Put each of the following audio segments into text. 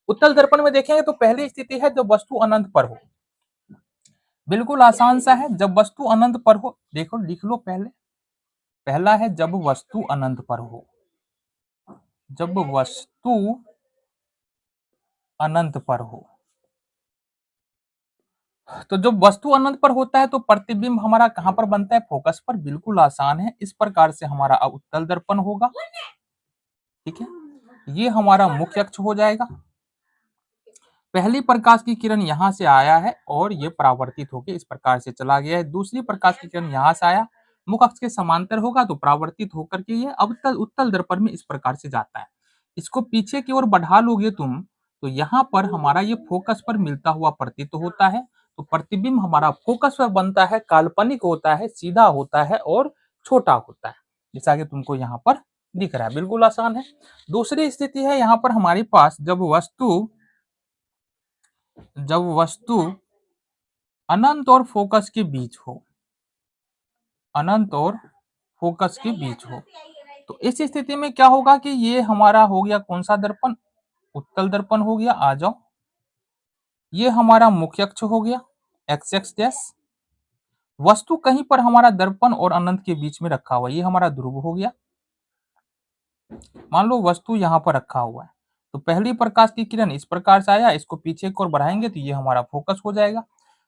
उत्तल दर्पण में देखेंगे तो पहली स्थिति है जब वस्तु अनंत पर हो। बिल्कुल आसान सा है, जब वस्तु अनंत पर हो। देखो लिख लो पहले, पहला है जब वस्तु अनंत पर हो। जब वस्तु अनंत पर हो, तो जब वस्तु अनंत पर होता है तो प्रतिबिंब हमारा कहां पर बनता है? फोकस पर। बिल्कुल आसान है, इस प्रकार से हमारा उत्तल दर्पण होगा। ठीक है, ये हमारा मुख्य अक्ष हो जाएगा। पहली प्रकाश की किरण यहां से आया है और ये परावर्तित होकर इस प्रकार से चला गया है। दूसरी प्रकाश की किरण यहां से आया, मुख्य अक्ष के समांतर होगा तो परावर्तित होकर के ये अवतल उत्तल दर्पण में इस प्रकार से जाता है। इसको पीछे की ओर बढ़ा लोगे तुम तो यहाँ पर हमारा ये फोकस पर मिलता हुआ प्रतीत होता है। तो प्रतिबिंब हमारा फोकस पर बनता है, काल्पनिक होता है, सीधा होता है और छोटा होता है, जैसा कि तुमको यहाँ पर दिख रहा है। बिल्कुल आसान है। दूसरी स्थिति है यहाँ पर हमारे पास जब वस्तु अनंत और फोकस के बीच हो, अनंत और फोकस के बीच हो, तो इस स्थिति में क्या होगा कि ये हमारा हो गया कौन सा दर्पण? उत्तल दर्पण हो गया। आ जाओ, ये हमारा मुख्य अक्ष हो गया एक्स एक्स डैश। वस्तु कहीं पर हमारा दर्पण और अनंत के बीच में रखा हुआ है, ये हमारा ध्रुव हो गया। मान लो वस्तु यहाँ पर रखा हुआ है, तो पहली प्रकाश की किरण इस प्रकार से आया, इसको पीछे की ओर बढ़ाएंगे तो ये हमारा फोकस हो जाएगा।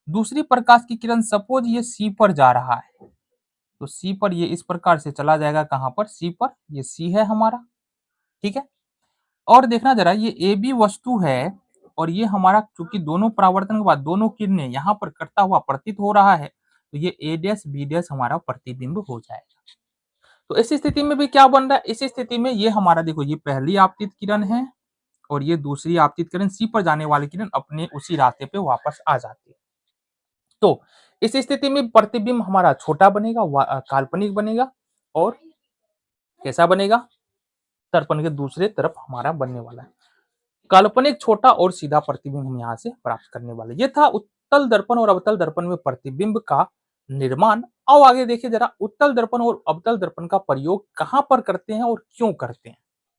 दूसरी प्रकाश की किरण सपोज ये सी पर जा रहा है, तो सी पर ये इस प्रकार से चला जाएगा। कहां पर? सी पर। ये सी है हमारा। ठीक है, और देखना जरा, ये ए बी वस्तु है और ये हमारा, चूंकि दोनों परावर्तन के बाद दोनों किरणें यहाँ पर करता हुआ प्रतीत हो रहा है, तो ये ए डैश बी डैश हमारा प्रतिबिंब हो जाएगा। तो इस स्थिति में भी क्या बन रहा है? इस स्थिति में ये हमारा, देखो ये पहली आपतित किरण है और ये दूसरी आपतित किरण, सी पर जाने वाली किरण अपने उसी रास्ते पे वापस आ जाती है। तो इस स्थिति में प्रतिबिंब हमारा छोटा बनेगा, काल्पनिक बनेगा और कैसा बनेगा? दर्पण के दूसरे तरफ हमारा बनने वाला है। काल्पनिक छोटा और सीधा प्रतिबिंब हम यहाँ से प्राप्त करने वाले। ये था उत्तल दर्पण और अवतल दर्पण में प्रतिबिंब का निर्माण। अब आगे देखिए जरा, उत्तल दर्पण और अवतल दर्पण का प्रयोग कहां पर करते हैं और क्यों करते हैं।